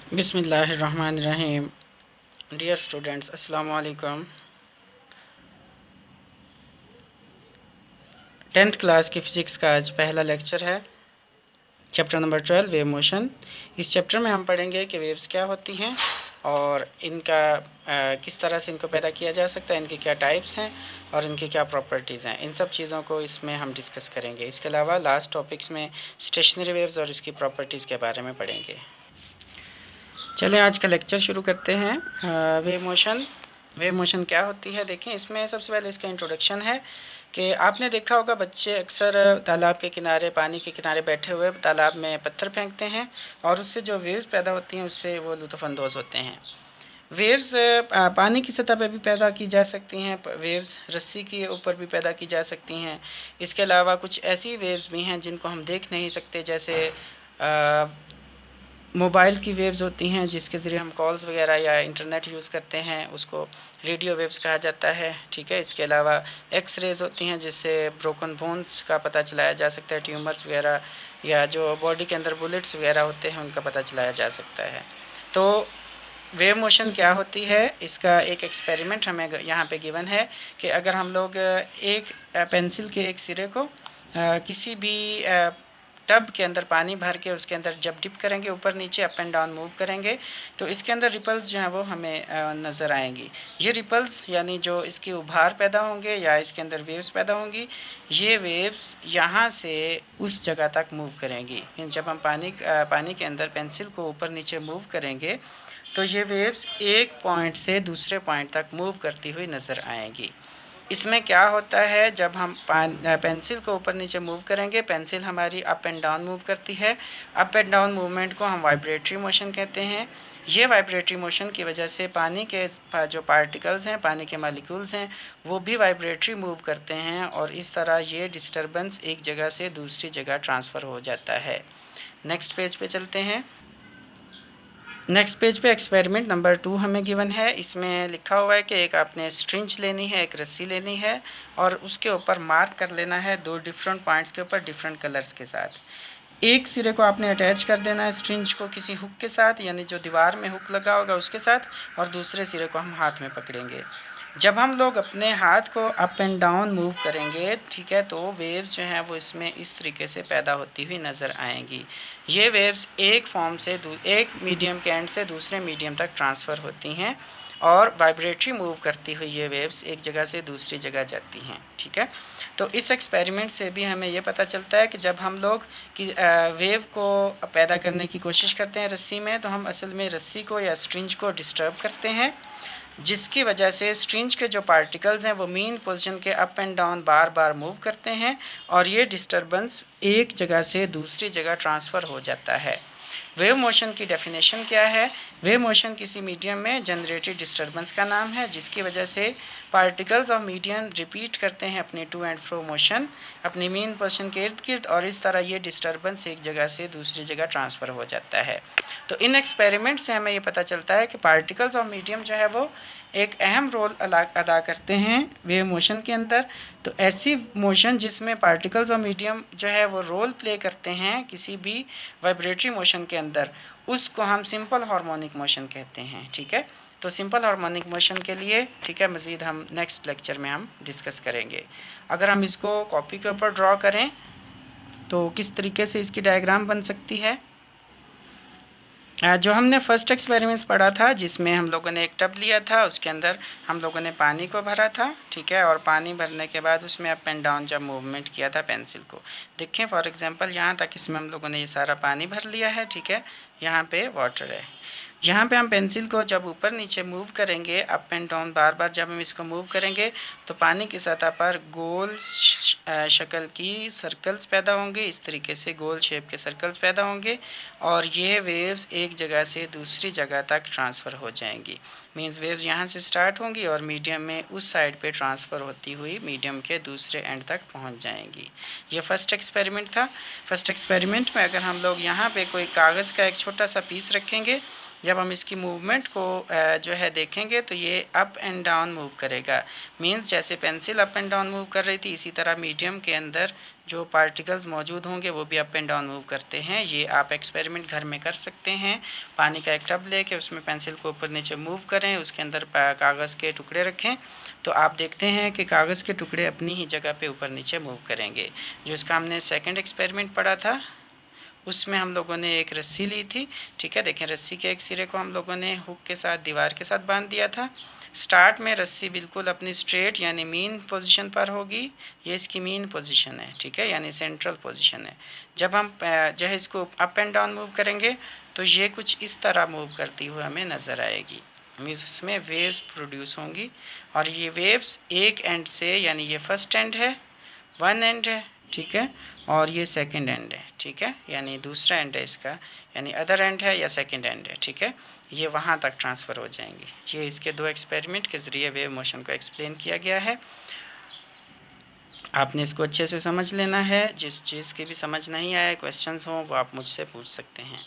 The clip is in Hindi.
बिस्मिल्लाहिर्रहमानिर्रहीम। डियर स्टूडेंट्स, अस्सलाम वालेकुम। 10th क्लास की फ़िज़िक्स का आज पहला लेक्चर है, चैप्टर नंबर 12 वेव मोशन। इस चैप्टर में हम पढ़ेंगे कि वेव्स क्या होती हैं और इनका किस तरह से इनको पैदा किया जा सकता है, इनके क्या टाइप्स हैं और इनकी क्या प्रॉपर्टीज़ हैं। इन सब चीज़ों को इसमें हम डिस्कस करेंगे। इसके अलावा लास्ट टॉपिक्स में स्टेशनरी वेव्स और इसकी प्रॉपर्टीज़ के बारे में पढ़ेंगे। चलें आज का लेक्चर शुरू करते हैं। वेव मोशन क्या होती है, देखें। इसमें सबसे पहले इसका इंट्रोडक्शन है कि आपने देखा होगा बच्चे अक्सर तालाब के किनारे, पानी के किनारे बैठे हुए तालाब में पत्थर फेंकते हैं और उससे जो वेव्स पैदा होती हैं उससे वो लुत्फ़अंदोज़ होते हैं। वेव्स पानी की सतह पर भी पैदा की जा सकती हैं, वेव्स रस्सी के ऊपर भी पैदा की जा सकती हैं। इसके अलावा कुछ ऐसी वेव्स भी हैं जिनको हम देख नहीं सकते, जैसे मोबाइल की वेव्स होती हैं जिसके ज़रिए हम कॉल्स वगैरह या इंटरनेट यूज़ करते हैं, उसको रेडियो वेव्स कहा जाता है। ठीक है। इसके अलावा एक्स रेज़ होती हैं जिससे ब्रोकन बोन्स का पता चलाया जा सकता है, ट्यूमर्स वगैरह या जो बॉडी के अंदर बुलेट्स वगैरह होते हैं उनका पता चलाया जा सकता है। तो वेव मोशन क्या होती है, इसका एक एक्सपेरिमेंट हमें यहाँ पे गिवन है कि अगर हम लोग एक पेंसिल के एक सिरे को किसी भी टब के अंदर पानी भर के उसके अंदर जब डिप करेंगे, ऊपर नीचे अप एंड डाउन मूव करेंगे, तो इसके अंदर रिपल्स जो हैं वो हमें नज़र आएंगी। ये रिपल्स यानी जो इसकी उभार पैदा होंगे या इसके अंदर वेव्स पैदा होंगी, ये वेव्स यहाँ से उस जगह तक मूव करेंगी। जब हम पानी के अंदर पेंसिल को ऊपर नीचे मूव करेंगे तो ये वेव्स एक पॉइंट से दूसरे पॉइंट तक मूव करती हुई नज़र आएंगी। इसमें क्या होता है, जब हम पेंसिल को ऊपर नीचे मूव करेंगे, पेंसिल हमारी अप एंड डाउन मूव करती है। अप एंड डाउन मूवमेंट को हम वाइब्रेटरी मोशन कहते हैं। ये वाइब्रेटरी मोशन की वजह से पानी के जो पार्टिकल्स हैं, पानी के मालिक्यूल्स हैं, वो भी वाइब्रेटरी मूव करते हैं और इस तरह ये डिस्टर्बेंस एक जगह से दूसरी जगह ट्रांसफ़र हो जाता है। नेक्स्ट पेज पे चलते हैं। नेक्स्ट पेज पे एक्सपेरिमेंट नंबर 2 हमें गिवन है। इसमें लिखा हुआ है कि एक आपने स्ट्रिंज लेनी है, एक रस्सी लेनी है और उसके ऊपर मार्क कर लेना है 2 डिफरेंट पॉइंट्स के ऊपर डिफरेंट कलर्स के साथ। एक सिरे को आपने अटैच कर देना है स्ट्रिंज को किसी हुक के साथ, यानी जो दीवार में हुक लगा होगा उसके साथ, और दूसरे सिरे को हम हाथ में पकड़ेंगे। जब हम लोग अपने हाथ को अप एंड डाउन मूव करेंगे, ठीक है, तो वेव्स जो हैं वो इसमें इस तरीके से पैदा होती हुई नज़र आएंगी। ये वेव्स एक फॉर्म से एक मीडियम के एंड से दूसरे मीडियम तक ट्रांसफ़र होती हैं और वाइब्रेटरी मूव करती हुई ये वेव्स एक जगह से दूसरी जगह जाती हैं। ठीक है। तो इस एक्सपेरिमेंट से भी हमें ये पता चलता है कि जब हम लोग कि वेव को पैदा करने की कोशिश करते हैं रस्सी में, तो हम असल में रस्सी को या स्ट्रिंज को डिस्टर्ब करते हैं, जिसकी वजह से स्ट्रिंज के जो पार्टिकल्स हैं वो मीन पोजीशन के up and down bar bar move करते हैं और ये डिस्टर्बेंस एक जगह से दूसरी जगह ट्रांसफ़र हो जाता है। वेव मोशन की डेफिनेशन क्या है? वेव मोशन किसी मीडियम में जनरेटेड डिस्टर्बेंस का नाम है, जिसकी वजह से पार्टिकल्स ऑफ मीडियम रिपीट करते हैं अपने टू एंड फ्रो मोशन अपनी मेन पोजीशन के इर्द गिर्द, और इस तरह ये डिस्टर्बेंस एक जगह से दूसरी जगह ट्रांसफ़र हो जाता है। तो इन एक्सपेरिमेंट से हमें ये पता चलता है कि पार्टिकल्स ऑफ मीडियम जो है वो एक अहम रोल अदा करते हैं वेव मोशन के अंदर। तो ऐसी मोशन जिसमें पार्टिकल्स और मीडियम जो है वो रोल प्ले करते हैं किसी भी वाइब्रेटरी मोशन के अंदर, उसको हम सिंपल हार्मोनिक मोशन कहते हैं। ठीक है। तो सिंपल हार्मोनिक मोशन के लिए, ठीक है, मज़ीद हम नेक्स्ट लेक्चर में हम डिस्कस करेंगे। अगर हम इसको कॉपी के ऊपर ड्रॉ करें तो किस तरीके से इसकी डायग्राम बन सकती है। जो हमने फर्स्ट एक्सपेरिमेंट्स पढ़ा था, जिसमें हम लोगों ने एक टब लिया था, उसके अंदर हम लोगों ने पानी को भरा था, ठीक है, और पानी भरने के बाद उसमें अप एंड डाउन जब मूवमेंट किया था पेंसिल को, देखें फॉर एग्जांपल यहाँ तक इसमें हम लोगों ने ये सारा पानी भर लिया है। ठीक है। यहाँ पे वाटर है। यहाँ पे हम पेंसिल को जब ऊपर नीचे मूव करेंगे, अप एंड डाउन बार बार जब हम इसको मूव करेंगे, तो पानी की सतह पर गोल शक्ल की सर्कल्स पैदा होंगे। इस तरीके से गोल शेप के सर्कल्स पैदा होंगे और ये वेव्स एक जगह से दूसरी जगह तक ट्रांसफ़र हो जाएंगी। मींस वेव्स यहाँ से स्टार्ट होंगी और मीडियम में उस साइड पे ट्रांसफ़र होती हुई मीडियम के दूसरे एंड तक पहुँच जाएंगी। ये फर्स्ट एक्सपेरिमेंट था। फर्स्ट एक्सपेरिमेंट में अगर हम लोग यहाँ पे कोई कागज़ का एक छोटा सा पीस रखेंगे, जब हम इसकी मूवमेंट को जो है देखेंगे, तो ये अप एंड डाउन मूव करेगा। मींस जैसे pencil up and down move कर रही थी, इसी तरह मीडियम के अंदर जो पार्टिकल्स मौजूद होंगे वो भी अप एंड डाउन मूव करते हैं। ये आप एक्सपेरिमेंट घर में कर सकते हैं। पानी का एक टब लेके उसमें पेंसिल को ऊपर नीचे मूव करें, उसके अंदर कागज़ के टुकड़े रखें, तो आप देखते हैं कि कागज़ के टुकड़े अपनी ही जगह पे ऊपर नीचे मूव करेंगे। जो इसका हमने सेकंड एक्सपेरिमेंट पढ़ा था उसमें हम लोगों ने एक रस्सी ली थी, ठीक है। देखें, रस्सी के एक सिरे को हम लोगों ने हुक के साथ दीवार के साथ बांध दिया था। स्टार्ट में रस्सी बिल्कुल अपनी स्ट्रेट यानी मीन पोजीशन पर होगी, ये इसकी मीन पोजीशन है, ठीक है, यानी सेंट्रल पोजीशन है। जब हम जो है इसको अप एंड डाउन मूव करेंगे तो ये कुछ इस तरह मूव करती हुई हमें नज़र आएगी। इसमें वेव्स प्रोड्यूस होंगी और ये वेव्स एक एंड से, यानी ये फर्स्ट एंड है, वन एंड है, ठीक है, और ये सेकंड एंड है, ठीक है, यानी दूसरा एंड है इसका, यानी अदर एंड है या सेकंड एंड है, ठीक है, ये वहाँ तक ट्रांसफ़र हो जाएंगे। ये इसके दो एक्सपेरिमेंट के ज़रिए वेव मोशन को एक्सप्लेन किया गया है। आपने इसको अच्छे से समझ लेना है। जिस चीज़ की भी समझ नहीं आया, क्वेश्चंस हों, वो आप मुझसे पूछ सकते हैं।